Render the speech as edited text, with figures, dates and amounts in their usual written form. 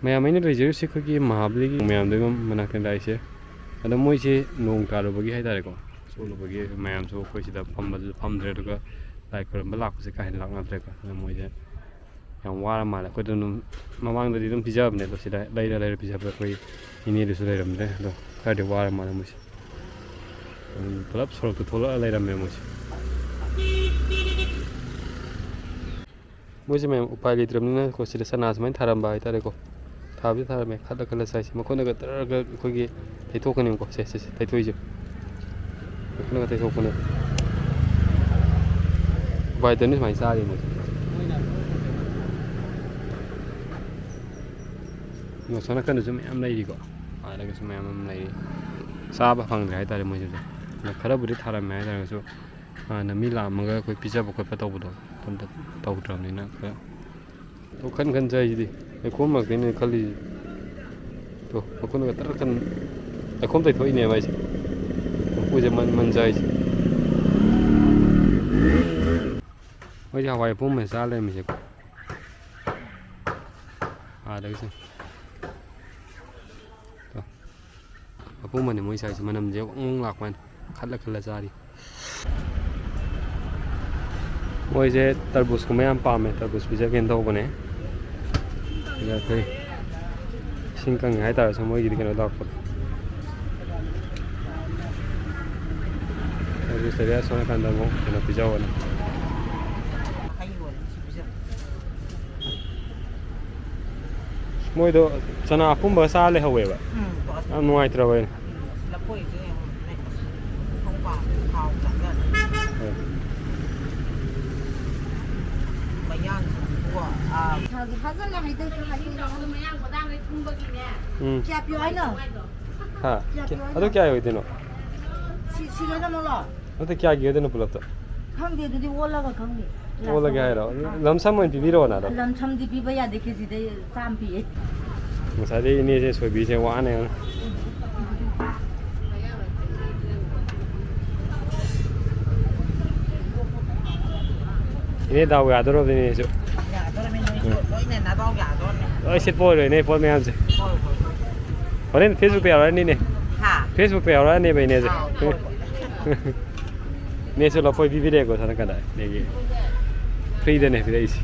ꯃꯌꯥꯝ ꯑꯩꯅ ꯂꯩꯖꯔꯤꯕꯁꯤ ꯑꯩꯈꯣꯏꯒꯤ ꯃꯍꯥꯕꯂꯤꯒꯤ ꯃꯌꯥꯝꯗꯨꯒ ꯃꯅꯥꯛꯇ ꯂꯥꯛꯏꯁꯦ ꯑꯗꯣ ꯃꯣꯏꯁꯦ ꯅꯣꯡ ꯇꯥꯔꯨꯕꯒꯤ ꯍꯥꯏꯇꯥꯔꯦꯀꯣ ꯆꯣꯠꯂꯨꯕꯒꯤ ꯃꯌꯥꯝꯁꯨ ꯑꯩꯈꯣꯏ ꯁꯤꯗ ꯐꯝꯕꯗꯨꯁꯨ ꯐꯝꯗ꯭ꯔꯦ ꯑꯗꯨꯒ ꯂꯥꯏ ꯈꯣꯏꯔꯝꯕ ꯂꯥꯛꯄꯁꯦ ꯀꯥ ꯍꯦꯟꯅ ꯂꯥꯛꯅꯗ꯭ꯔꯦꯀꯣ ꯑꯗꯨꯅ ꯃꯣꯏꯁꯦ ꯌꯥꯝ ꯋꯥꯔ ꯃꯥꯜꯂꯦ ꯑꯩꯈꯣꯏꯗ ꯑꯗꯨꯝ ꯃꯃꯥꯡꯗꯗꯤ ꯑꯗꯨꯝ ꯄꯤꯖꯕꯅꯦ ꯑꯗꯣ ꯁꯤꯗ ꯂꯩꯔ ꯄꯤꯖꯕꯗ ꯑꯩꯈꯣꯏ ꯏꯅꯦꯗꯨꯁꯨ ꯂꯩꯔꯝꯗ꯭ꯔꯦ ꯑꯗꯣ ꯈꯔꯗꯤ ꯋꯥꯔ ꯃꯥꯜꯂꯦ ꯃꯣꯏꯁꯦ ꯄꯨꯂꯞ ꯁꯣꯔꯣꯛꯇ ꯊꯣꯛꯂꯛꯑ ꯂꯩꯔꯝꯃꯦ ꯃꯣꯏꯁꯦ ꯃꯌꯥꯝ ꯎꯄꯥꯏ ꯂꯩꯇ꯭ꯔꯕꯅꯤꯅ ꯑꯩꯈꯣꯏ ꯁꯤꯗ ꯁꯅꯥ ꯁꯨꯃꯥꯏꯅ ꯊꯥꯔꯝꯕ ꯍꯥꯏꯇꯥꯔꯦꯀꯣ ꯊꯥꯕꯁꯤ ꯊꯥꯔꯝꯃꯦ ꯈꯜꯂ ꯆꯥꯏꯁꯦ ꯃꯈꯣꯏꯅꯒ ꯇꯔꯒ ꯑꯩꯈꯣꯏꯒꯤ ꯇꯩꯊꯣꯛꯀꯅꯦꯕꯀꯣ ꯁꯦ ꯇꯩꯊꯣꯛꯏꯁꯦ ꯃꯈꯣꯏꯅꯒ ꯇꯩꯊꯣꯛꯄꯅꯦ ꯎꯄꯥꯏ ꯂꯩꯇꯕꯅꯤ ꯁꯨꯃꯥꯏꯅ ꯆꯥꯔꯤ ꯃꯣꯏꯁꯦ ꯁꯣꯝ ꯅꯥꯀꯟꯗꯁꯨ ꯃꯌꯥꯝ ꯂꯩꯔꯤꯀꯣ ꯑꯗꯒꯤꯁꯨ ꯃꯌꯥꯝ ꯑꯃ ꯂꯩꯔꯤ ꯆꯥꯕ ꯐꯪꯗ꯭ꯔꯦ ꯍꯥꯏꯇꯥꯔꯦ ꯃꯣꯏꯁꯤꯗ ꯈꯔꯕꯨꯗꯤ ꯊꯥꯔꯝꯃꯦ ꯍꯥꯏꯇꯥꯔꯒꯁꯨ ꯍꯥꯟꯅ ꯃꯤ ꯂꯥꯛꯑꯝꯃꯒ ꯑꯩꯈꯣꯏ ꯄꯤꯖꯕ ꯈꯣꯠꯄ ꯇꯧꯕꯗꯣ ꯑꯝꯇ ꯇꯧꯗ꯭ꯔꯕꯅꯤꯅ ꯈꯔ ꯈꯟ ꯆꯥꯏꯁꯤꯗꯤ ꯂꯩꯈꯣꯝ ꯃꯔꯛꯇꯩꯅꯦ ꯈꯜꯂꯤꯁꯤ ꯇꯣ ꯃꯈꯣꯏꯅꯒ ꯇꯔꯛ ꯂꯩꯈꯣꯝ ꯇꯩꯊꯣꯛꯏꯅꯦꯕ ꯑꯩꯁꯦ ꯃꯈꯣꯏꯁꯦ ꯃꯟ ꯆꯥꯏꯁꯦ ꯃꯣꯏꯁꯦ ꯍꯋꯥꯏ ꯑꯄꯣꯝꯕ ꯆꯥ ꯂꯩꯔꯝꯃꯤꯁꯦꯀꯣ ꯑꯥꯗꯒꯤꯁꯦ ꯑꯄꯣꯝꯕꯅꯤ ꯃꯣꯏ ꯆꯥꯏꯁꯦ ꯃꯅꯝꯁꯦ ꯋꯪ ꯂꯥꯛꯄ ꯍꯥꯏꯅ ꯈꯜꯂ ꯆꯥꯔꯤ ꯃꯣꯏꯁꯦ ꯇꯔꯕꯨꯁꯀꯨꯝꯕ ꯌꯥꯝ ꯄꯥꯝꯃꯦ ꯇꯔꯕꯨꯁ ꯄꯤꯖꯒꯦꯅ ꯇꯧꯕꯅꯦ ꯑꯗ ꯑꯩꯈꯣꯏ ꯏꯁꯤꯡ ꯀꯪꯉꯦ ꯍꯥꯏꯇꯥꯔꯁꯨ ꯃꯣꯏꯒꯤꯗꯤ ꯀꯩꯅꯣ ꯇꯧꯔꯛꯄꯗꯣ ꯇꯔꯕꯨꯁꯇꯗꯤ ꯑꯁꯣꯝ ꯅꯥꯀꯥꯟꯗ ꯑꯃꯨꯛ ꯀꯩꯅꯣ ꯄꯤꯖꯧꯑꯅ ꯃꯣꯏꯗꯣ ꯆꯅꯥ ꯑꯄꯨꯝꯕꯒ ꯆꯥꯔ ꯂꯩꯍꯧꯋꯦꯕ ꯌꯥꯝ ꯅꯨꯡꯉꯥꯏꯇ꯭ꯔꯕ ꯑꯩꯅ ꯀꯌꯥ ꯄꯤꯌꯣ ꯍꯥꯏꯅꯣ? ꯑꯗꯨ ꯀꯌꯥ ꯑꯣꯏꯗꯣꯏꯅꯣ? ꯁꯤ ꯂꯣꯏꯅꯃꯛꯂꯣ? ꯑꯗꯨ ꯀꯌꯥꯒꯤ ꯑꯣꯏꯗꯣꯏꯅꯣ ꯄꯨꯂꯞꯇ? ꯈꯪꯗꯦ ꯑꯗꯨꯗꯤ ꯑꯣꯜꯂꯒ ꯈꯪꯅꯤ. ꯑꯣꯜꯂꯒꯦ ꯍꯥꯏꯔꯣ? ꯂꯝꯁꯝ ꯑꯣꯏꯅ ꯄꯤꯕꯤꯔꯛꯑꯣꯅ ꯑꯗꯣ. ꯂꯝꯁꯝꯗꯤ ꯄꯤꯕ ꯌꯥꯗꯦ, ꯀꯦꯖꯤꯗ 100 ꯄꯤꯌꯦ. ꯉꯁꯥꯏꯗꯩ ꯏꯅꯦꯁꯦ ꯁꯣꯏꯕꯤꯁꯦ ꯋꯥꯅꯦ. 이네 다 왜 아더럽더니 저. ꯁꯤꯠꯄ ꯑꯣꯏꯔꯣꯏꯅꯦ ꯄꯣꯠ ꯃꯌꯥꯝꯁꯦ. ꯍꯣꯔꯦꯟ ꯐꯦꯁꯕꯨꯛꯇ ꯌꯥꯎꯔꯛꯑꯅꯤꯅꯦ. ꯐꯦꯁꯕꯨꯛꯇ ꯌꯥꯎꯔꯛꯑꯅꯦꯕ 이네ꯁꯦ. 이네ꯁꯨ ꯂꯐꯣꯏ ꯄꯤꯕꯤꯔꯦꯀꯣ ꯁꯅꯀꯟꯗ. ꯏꯅꯦꯒꯤ ꯐ꯭ꯔꯤꯗꯅꯦ ꯄꯤꯔꯛꯏꯁꯦ.